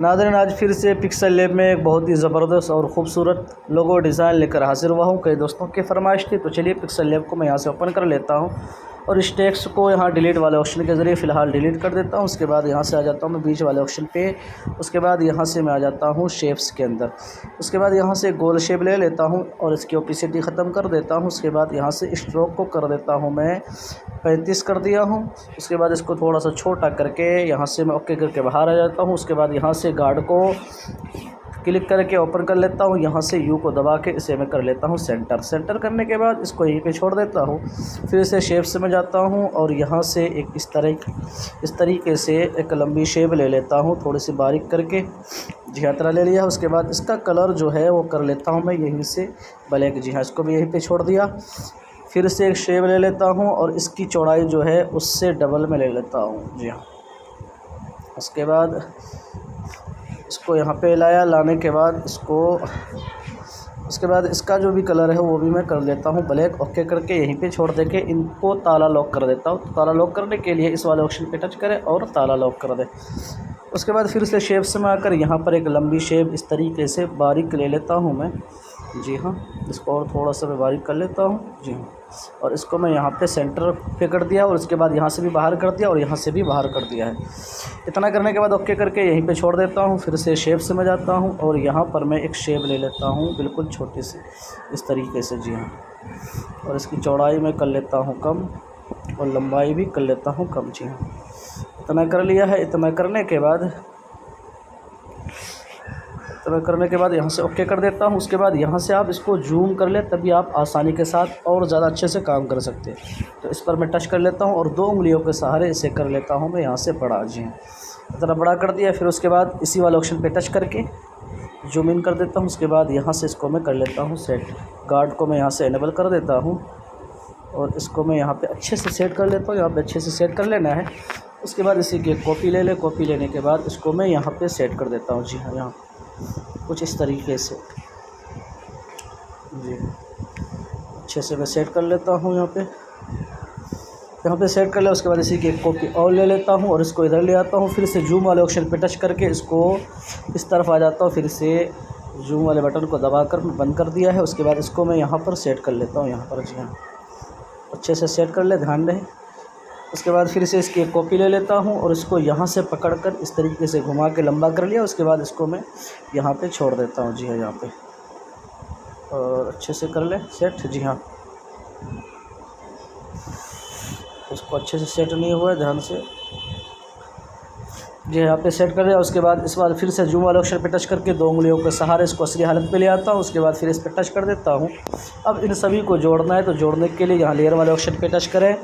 नाज़रीन, आज फिर से पिक्सल लैब में एक बहुत ही ज़बरदस्त और ख़ूबसूरत लोगो डिज़ाइन लेकर हाजिर हुआ हूँ। कई दोस्तों की फरमाइश थी, तो चलिए पिक्सल लैब को मैं यहाँ से ओपन कर लेता हूँ और इस टेक्स्ट को यहाँ डिलीट वाले ऑप्शन के ज़रिए फ़िलहाल डिलीट कर देता हूँ। उसके बाद यहाँ से आ जाता हूँ मैं बीच वाले ऑप्शन पे। उसके बाद यहाँ से मैं आ जाता हूँ शेप्स के अंदर। उसके बाद यहाँ से गोल शेप ले लेता हूँ और इसकी ओपेसिटी ख़त्म कर देता हूँ। उसके बाद यहाँ से स्ट्रोक को कर देता हूँ मैं 35 कर दिया हूँ। उसके बाद इसको थोड़ा सा छोटा करके यहाँ से मैं ओके करके बाहर आ जाता हूँ। उसके बाद यहाँ से गार्ड को क्लिक करके ओपन कर लेता हूँ। यहाँ से यू को दबा के इसे मैं कर लेता हूँ सेंटर करने के बाद इसको यहीं पे छोड़ देता हूँ। फिर से शेप्स में जाता हूँ और यहाँ से एक इस तरीके से एक लंबी शेप ले लेता हूँ, थोड़ी सी बारीक करके। जी हाँ, तरह ले लिया। उसके बाद इसका कलर जो है वो कर लेता हूँ मैं यहीं से ब्लैक। जी हाँ, इसको भी यहीं पर छोड़ दिया। फिर से एक शेप ले लेता हूँ और इसकी चौड़ाई जो है उससे डबल में ले लेता हूँ। जी हाँ, उसके बाद इसको यहाँ पे लाया। लाने के बाद उसके बाद इसका जो भी कलर है वो भी मैं कर लेता हूँ ब्लैक। ओके करके यहीं पे छोड़ दे के इनको ताला लॉक कर देता हूँ। ताला लॉक करने के लिए इस वाले ऑप्शन पे टच करें और ताला लॉक कर दे। उसके बाद फिर से शेप्स में आकर यहाँ पर एक लंबी शेप इस तरीके से बारीक ले लेता हूँ मैं। जी हाँ, इसको और थोड़ा सा मैं बारीक कर लेता हूँ। जी हाँ, और इसको मैं यहाँ पे सेंटर पे कर दिया और उसके बाद यहाँ से भी बाहर कर दिया और यहाँ से भी बाहर कर दिया है। इतना करने के बाद ओके करके यहीं पे छोड़ देता हूँ। फिर से शेप से मैं जाता हूँ और यहाँ पर मैं एक शेप ले लेता हूँ बिल्कुल छोटी सी इस तरीके से। जी हाँ, और इसकी चौड़ाई मैं कर लेता हूँ कम और लंबाई भी कर लेता हूँ कम। जी हाँ, इतना कर लिया है। इतना करने के बाद यहाँ से ओके कर देता हूँ। उसके बाद यहाँ से आप इसको जूम कर ले, तभी आप आसानी के साथ और ज़्यादा अच्छे से काम कर सकते हैं। तो इस पर मैं टच कर लेता हूँ और 2 उंगलियों के सहारे इसे कर लेता हूँ मैं यहाँ से बड़ा। जी हाँ, इतना बड़ा कर दिया। फिर उसके बाद इसी वाले ऑप्शन पे टच करके जूम इन कर देता हूँ। उसके बाद यहाँ से इसको मैं कर लेता हूँ सेट। गार्ड को मैं यहाँ से इनेबल कर देता हूँ और इसको मैं यहाँ पर अच्छे से सेट कर लेता हूँ। यहाँ पर अच्छे से सेट कर लेना है। उसके बाद इसी की कॉपी ले ले। कॉपी लेने के बाद इसको मैं यहाँ पर सेट कर देता हूँ। जी हाँ, यहाँ कुछ इस तरीके से। जी, अच्छे से मैं सेट कर लेता हूँ। यहाँ पे सेट कर लिया। उसके बाद इसी की एक कॉपी और ले लेता हूँ और इसको इधर ले आता हूँ। फिर से जूम वाले ऑप्शन पे टच करके इसको इस तरफ आ जाता हूँ। फिर से जूम वाले बटन को दबाकर बंद कर दिया है। उसके बाद इसको मैं यहाँ पर सेट कर लेता हूँ। यहाँ पर जी हाँ, अच्छे से सेट कर ले, ध्यान रहे। उसके बाद फिर से इसकी एक कॉपी ले लेता हूँ और इसको यहाँ से पकड़कर इस तरीके से घुमा के लंबा कर लिया। उसके बाद इसको मैं यहाँ पे छोड़ देता हूँ। जी हाँ, यहाँ पे और अच्छे से कर ले सेट। जी हाँ, इसको अच्छे से सेट नहीं हुआ, ध्यान से। जी हाँ, यहाँ पे सेट कर लिया। उसके बाद इस बार फिर से जूम वाले ऑप्शन पे टच करके 2 उंगलियों के सहारे इसको असली हालत पे ले आता हूँ। उसके बाद फिर इस पर टच कर देता हूँ। अब इन सभी को जोड़ना है, तो जोड़ने के लिए यहाँ लेयर वाले ऑप्शन पे टच करें।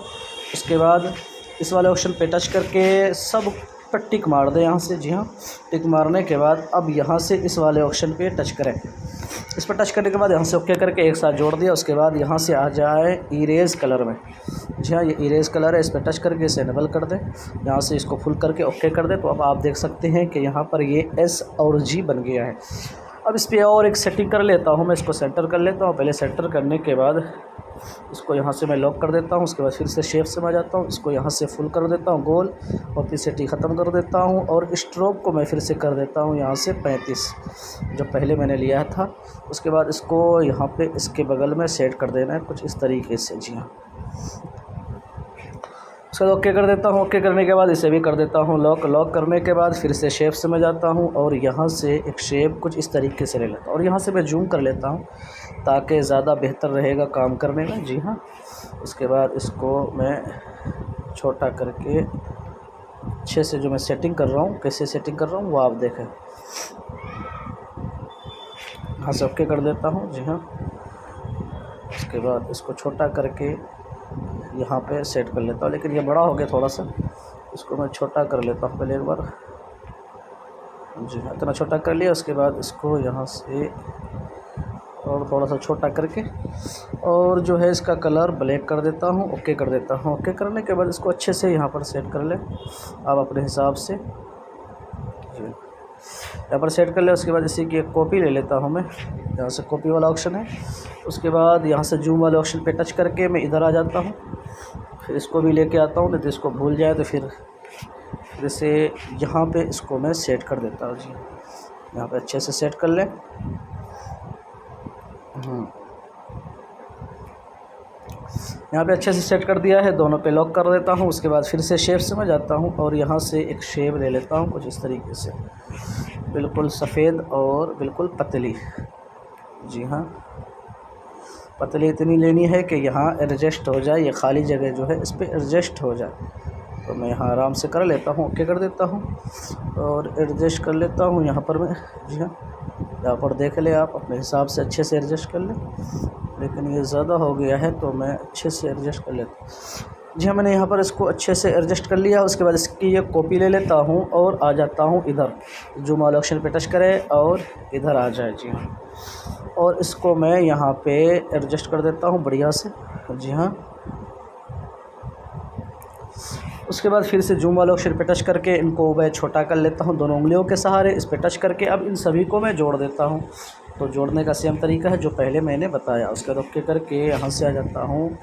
उसके बाद इस वाले ऑप्शन पे टच करके सब पर टिक मार दें यहाँ से। जी हाँ, टिक मारने के बाद अब यहाँ से इस वाले ऑप्शन पे टच करें। इस पर टच करने के बाद यहाँ से ओके करके एक साथ जोड़ दिया। उसके बाद यहाँ से आ जाए इरेज कलर में। जी हाँ, ये इरेज कलर है। इस पर टच करके इसे इनेबल कर दें। यहाँ से इसको फुल करके ओके कर दें। तो अब आप देख सकते हैं कि यहाँ पर ये S और G बन गया है। अब इस पर और एक सेटिंग कर लेता हूँ मैं। इसको सेंटर कर लेता हूँ। पहले सेंटर करने के बाद इसको यहाँ से मैं लॉक कर देता हूँ। उसके बाद फिर से शेप से मैं जाता हूँ। इसको यहाँ से फुल कर देता हूँ गोल और ओपेसिटी ख़त्म कर देता हूँ और स्ट्रोक को मैं फिर से कर देता हूँ यहाँ से 35, जो पहले मैंने लिया था। उसके बाद इसको यहाँ पे इसके बगल में सेट कर देना है कुछ इस तरीके से। जी हाँ, उसका ओके कर देता हूँ। ओके करने के बाद इसे भी कर देता हूँ लॉक करने के बाद फिर से शेप से मैं जाता हूँ और यहाँ से एक शेप कुछ इस तरीके से ले लेता हूँ और यहाँ से मैं जूम कर लेता हूँ ताकि ज़्यादा बेहतर रहेगा काम करने में। जी हाँ, उसके बाद इसको मैं छोटा करके अच्छे से जो मैं सेटिंग कर रहा हूँ, कैसे सेटिंग कर रहा हूँ वो आप देखें। यहाँ से ओके कर देता हूँ। जी हाँ, उसके बाद इसको छोटा करके यहाँ पे सेट कर लेता हूँ, लेकिन ये बड़ा हो गया थोड़ा सा। इसको मैं छोटा कर लेता हूँ पहले एक बार। जी हाँ, इतना छोटा कर लिया। उसके बाद इसको यहाँ से और थोड़ा सा छोटा करके और जो है इसका कलर ब्लैक कर देता हूँ। ओके कर देता हूँ। ओके करने के बाद इसको अच्छे से यहाँ पर सेट कर ले आप अपने हिसाब से। जी, यहाँ पर सेट कर ले। उसके बाद इसी की एक कॉपी ले लेता हूँ मैं। यहाँ से कॉपी वाला ऑप्शन है। उसके बाद यहाँ से जूम वाले ऑप्शन पे टच करके मैं इधर आ जाता हूँ। फिर इसको भी लेके आता हूँ, नहीं तो इसको भूल जाए तो फिर फिर से यहाँ पे इसको मैं सेट कर देता हूँ जी। यहाँ पे अच्छे से सेट कर लें। यहाँ पे अच्छे से सेट कर दिया है, दोनों पे लॉक कर देता हूँ। उसके बाद फिर से शेप्स में जाता हूँ और यहाँ से एक शेप ले लेता हूँ कुछ इस तरीके से, बिल्कुल सफ़ेद और बिल्कुल पतली। जी हाँ, पतली इतनी लेनी है कि यहाँ एडजस्ट हो जाए, ये खाली जगह जो है इस पर एडजस्ट हो जाए। तो मैं यहाँ आराम से कर लेता हूँ, ओके कर देता हूँ और एडजस्ट कर लेता हूँ यहाँ पर मैं। जी हाँ, यहाँ पर देख ले आप, अपने हिसाब से अच्छे से एडजस्ट कर लें, लेकिन ये ज़्यादा हो गया है तो मैं अच्छे से एडजस्ट कर लेता हूँ। जी हाँ, मैंने यहाँ पर इसको अच्छे से एडजस्ट कर लिया। उसके बाद इसकी ये कॉपी ले लेता हूँ और आ जाता हूँ इधर, जूम वाले ऑप्शन पे टच करें और इधर आ जाए। जी हाँ, और इसको मैं यहाँ पे एडजस्ट कर देता हूँ बढ़िया से। जी हाँ, उसके बाद फिर से जूम वाले ऑप्शन पे टच करके इनको मैं छोटा कर लेता हूँ दोनों उंगलियों के सहारे। इस पे टच करके अब इन सभी को मैं जोड़ देता हूँ। तो जोड़ने का सेम तरीका है जो पहले मैंने बताया। उसके बाद ओके करके यहाँ से आ जाता हूँ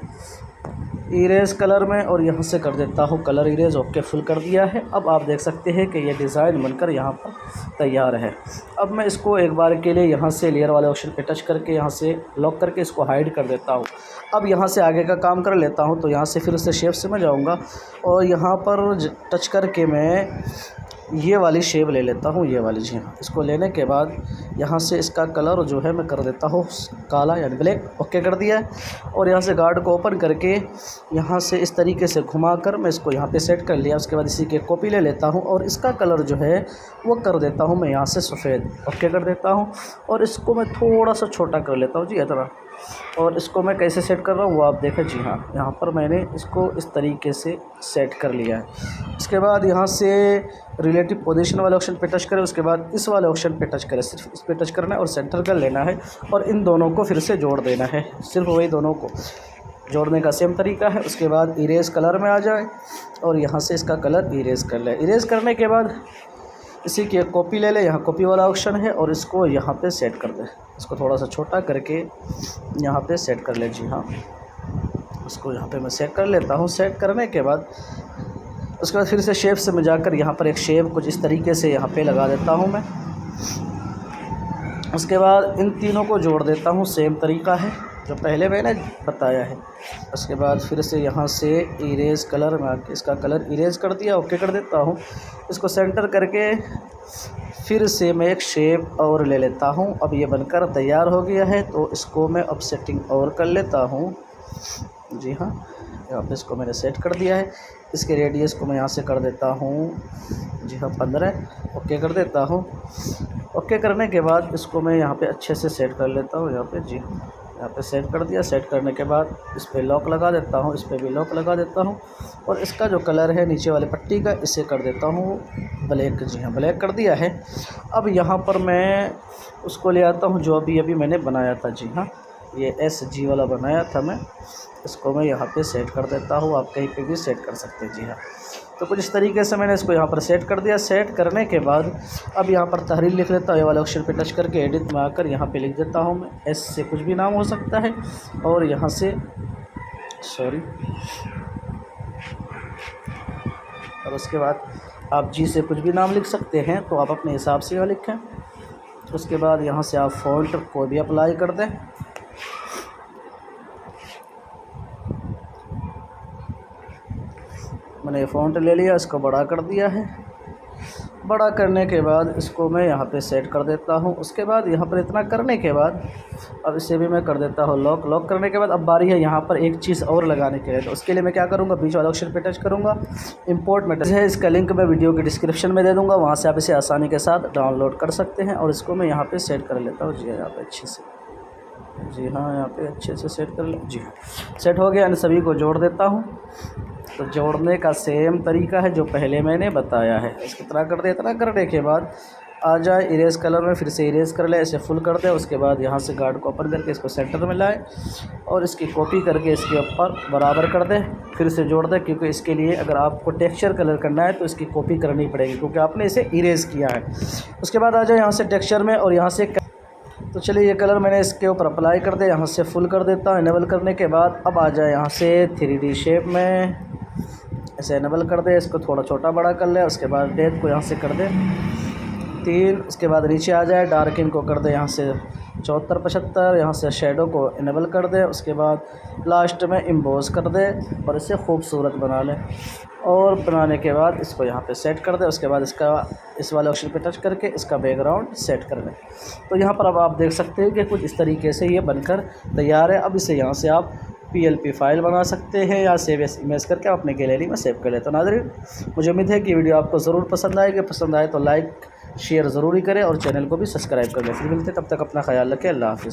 इरेज कलर में और यहाँ से कर देता हूँ कलर इरेज। ओके, फुल कर दिया है। अब आप देख सकते हैं कि ये डिज़ाइन बनकर यहाँ पर तैयार है। अब मैं इसको एक बार के लिए यहाँ से लेयर वाले ऑप्शन पे टच करके यहाँ से लॉक करके इसको हाइड कर देता हूँ। अब यहाँ से आगे का काम कर लेता हूँ। तो यहाँ से फिर से शेप्स में जाऊँगा और यहाँ पर टच करके मैं ये वाली शेप ले लेता हूँ, ये वाली। जी हाँ, इसको लेने के बाद यहाँ से इसका कलर जो है मैं कर देता हूँ काला यानी ब्लैक। ओके कर दिया है और यहाँ से गार्ड को ओपन करके यहाँ से इस तरीके से घुमाकर मैं इसको यहाँ पे सेट कर लिया। उसके बाद इसी के कॉपी ले लेता हूँ और इसका कलर जो है वो कर देता हूँ मैं यहाँ से सफ़ेद। ओके कर देता हूँ और इसको मैं थोड़ा सा छोटा कर लेता हूँ जी इतना। और इसको मैं कैसे सेट कर रहा हूँ वो आप देखें। जी हाँ, यहाँ पर मैंने इसको इस तरीके से सेट कर लिया है। इसके बाद यहाँ से रिलेटिव पोजीशन वाले ऑप्शन पे टच करें। उसके बाद इस वाले ऑप्शन पे टच करें, सिर्फ इस पे टच करना है और सेंटर कर लेना है और इन दोनों को फिर से जोड़ देना है। सिर्फ वही दोनों को जोड़ने का सेम तरीका है। उसके बाद इरेज कलर में आ जाए और यहाँ से इसका कलर इरेज कर ले। इरेज करने के बाद इसी की एक कॉपी ले ले, यहाँ कॉपी वाला ऑप्शन है और इसको यहाँ पे सेट कर दे। इसको थोड़ा सा छोटा करके यहाँ पे सेट कर ले। जी हाँ, इसको यहाँ पे मैं सेट कर लेता हूँ। सेट करने के बाद उसके बाद फिर से शेप से मैं जाकर यहाँ पर एक शेप कुछ इस तरीके से यहाँ पे लगा देता हूँ मैं। उसके बाद इन तीनों को जोड़ देता हूँ, सेम तरीका है जो पहले मैंने बताया है। उसके बाद फिर से यहाँ से इरेज कलर में आके इसका कलर इरेज कर दिया। ओके कर देता हूँ। इसको सेंटर करके फिर से मैं एक शेप और ले लेता हूँ। अब ये बनकर तैयार हो गया है तो इसको मैं अब सेटिंग और कर लेता हूँ। जी हाँ, यहाँ पे इसको मैंने सेट कर दिया है। इसके रेडियस को मैं यहाँ से कर देता हूँ जी हाँ 15। ओके कर देता हूँ। ओके करने के बाद इसको मैं यहाँ पे अच्छे से सेट कर लेता हूँ। यहाँ पे जी यहाँ पे सेट कर दिया। सेट करने के बाद इस पर लॉक लगा देता हूँ, इस पर भी लॉक लगा देता हूँ और इसका जो कलर है नीचे वाले पट्टी का इसे कर देता हूँ ब्लैक। जी हाँ, ब्लैक कर दिया है। अब यहाँ पर मैं उसको ले आता हूँ जो अभी मैंने बनाया था। जी हाँ, ये SG वाला बनाया था मैं, इसको मैं यहाँ पे सेट कर देता हूँ। आप कहीं पे भी सेट कर सकते हैं। जी हाँ, तो कुछ इस तरीके से मैंने इसको यहाँ पर सेट कर दिया। सेट करने के बाद अब यहाँ पर तहरीर लिख लेता हूँ। ये वाले ऑप्शन पे टच करके एडिट में आकर यहाँ पे लिख देता हूँ मैं। S से कुछ भी नाम हो सकता है और यहाँ से और उसके बाद आप G से कुछ भी नाम लिख सकते हैं, तो आप अपने हिसाब से यह लिखें। उसके बाद यहाँ से आप फ़ॉन्ट को भी अप्लाई कर दें। मैंने फ़ॉन्ट ले लिया, इसको बड़ा कर दिया है। बड़ा करने के बाद इसको मैं यहाँ पे सेट कर देता हूँ। उसके बाद यहाँ पर इतना करने के बाद अब इसे भी मैं कर देता हूँ लॉक। लॉक करने के बाद अब बारी है यहाँ पर एक चीज़ और लगाने के लिए। तो उसके लिए मैं क्या करूँगा, बीच वाले ऑप्शन पे टच करूँगा, इंपोर्ट में टच है। इसका लिंक मैं वीडियो के डिस्क्रिप्शन में दे दूँगा, वहाँ से आप इसे आसानी के साथ डाउनलोड कर सकते हैं। और इसको मैं यहाँ पर सेट कर लेता हूँ। जी यहाँ पर अच्छे से, जी हाँ यहाँ पे अच्छे से सेट कर ले। जी हाँ, सेट हो गया। इन सभी को जोड़ देता हूँ। तो जोड़ने का सेम तरीका है जो पहले मैंने बताया है। इसकी तरह कर दे। इतना करने के बाद आ जाए इरेज कलर में, फिर से इरेज कर ले, इसे फुल कर दे। उसके बाद यहाँ से गार्ड को ओपन करके इसको सेंटर में लाए और इसकी कॉपी करके इसके ऊपर बराबर कर दे, फिर से जोड़ दे। क्योंकि इसके लिए अगर आपको टेक्सचर कलर करना है तो इसकी कॉपी करनी पड़ेगी, क्योंकि आपने इसे इरेज किया है। उसके बाद आ जाए यहाँ से टेक्सचर में और यहाँ से तो चलिए ये कलर मैंने इसके ऊपर अप्लाई कर दिया। यहाँ से फुल कर देता हूँ। इनेबल करने के बाद अब आ जाए यहाँ से 3D शेप में इसे इनेबल कर दे, इसको थोड़ा छोटा बड़ा कर ले। उसके बाद डेप्थ को यहाँ से कर दे 3। उसके बाद नीचे आ जाए, डार्किंग को कर दे यहाँ से 74-75। यहाँ से शेडो को इनेबल कर दे। उसके बाद लास्ट में एम्बोस कर दे और इसे खूबसूरत बना ले। और बनाने के बाद इसको यहाँ पे सेट कर दे। उसके बाद इसका इस वाले ऑप्शन पे टच करके इसका बैकग्राउंड सेट कर ले। तो यहाँ पर अब आप देख सकते हैं कि कुछ इस तरीके से ये बनकर तैयार है। अब इसे यहाँ से आप PLP फाइल बना सकते हैं या सेव एस इमेज करके आप अपने गैलरी में सेव कर ले। तो नाज़रीन, मुझे उम्मीद है कि वीडियो आपको ज़रूर पसंद आएगी। पसंद आए तो लाइक शेयर ज़रूरी करें और चैनल को भी सब्सक्राइब कर लें। फिर मिलते, तब तक अपना ख्याल रखें। अल्लाह हाफ़िज़।